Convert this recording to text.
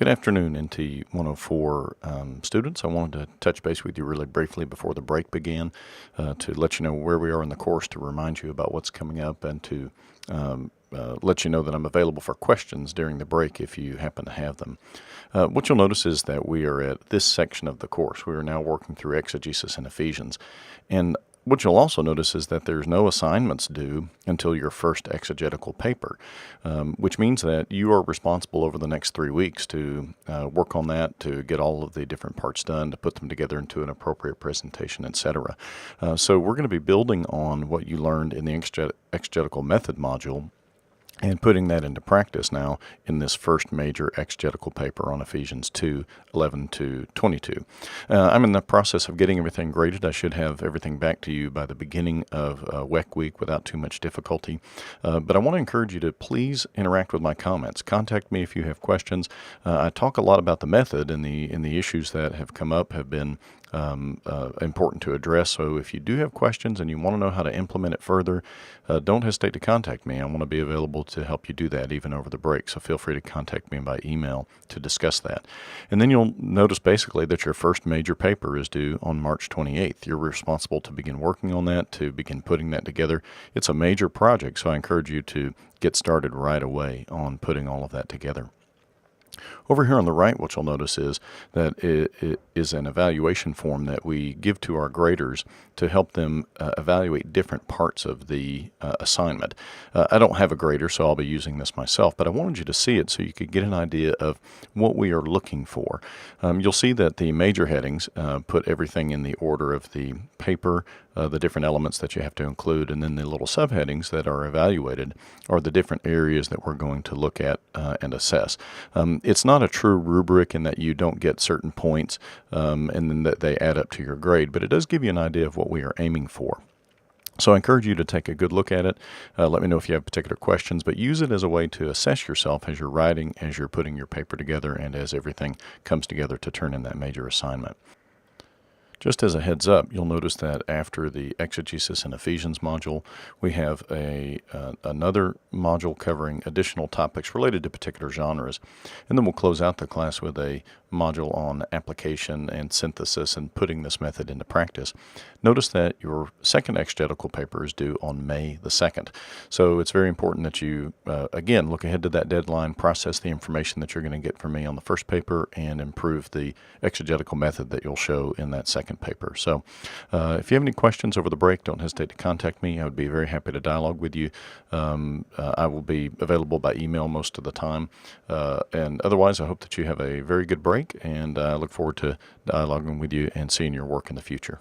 Good afternoon, NT104 students. I wanted to touch base with you really briefly before the break began to let you know where we are in the course, to remind you about what's coming up, and to let you know that I'm available for questions during the break if you happen to have them. What you'll notice is that we are at this section of the course. We are now working through exegesis in Ephesians. And what you'll also notice is that there's no assignments due until your first exegetical paper, which means that you are responsible over the next 3 weeks to work on that, to get all of the different parts done, to put them together into an appropriate presentation, etc. So we're going to be building on what you learned in the exegetical method module and putting that into practice now in this first major exegetical paper on Ephesians 2:11 to 22. I'm in the process of getting everything graded. I should have everything back to you by the beginning of WEC week without too much difficulty. But I want to encourage you to please interact with my comments. Contact me if you have questions. I talk a lot about the method, and the issues that have come up have been important to address. So if you do have questions and you want to know how to implement it further, don't hesitate to contact me. I want to be available to help you do that even over the break. So feel free to contact me by email to discuss that. And then you'll notice basically that your first major paper is due on March 28th. You're responsible to begin working on that, to begin putting that together. It's a major project, so I encourage you to get started right away on putting all of that together. Over here on the right, what you'll notice is that it is an evaluation form that we give to our graders to help them evaluate different parts of the assignment. I don't have a grader, so I'll be using this myself, but I wanted you to see it so you could get an idea of what we are looking for. You'll see that the major headings put everything in the order of the paper, the different elements that you have to include, and then the little subheadings that are evaluated are the different areas that we're going to look at and assess. It's not a true rubric in that you don't get certain points and then that they add up to your grade, but it does give you an idea of what we are aiming for. So I encourage you to take a good look at it. Let me know if you have particular questions, but use it as a way to assess yourself as you're writing, as you're putting your paper together, and as everything comes together to turn in that major assignment. Just as a heads up, you'll notice that after the exegesis in Ephesians module, we have another module covering additional topics related to particular genres. And then we'll close out the class with a module on application and synthesis and putting this method into practice. Notice that your second exegetical paper is due on May the 2nd. So it's very important that you, again, look ahead to that deadline, process the information that you're going to get from me on the first paper, and improve the exegetical method that you'll show in that second paper. So if you have any questions over the break, don't hesitate to contact me. I would be very happy to dialogue with you. I will be available by email most of the time. And otherwise, I hope that you have a very good break, and I look forward to dialoguing with you and seeing your work in the future.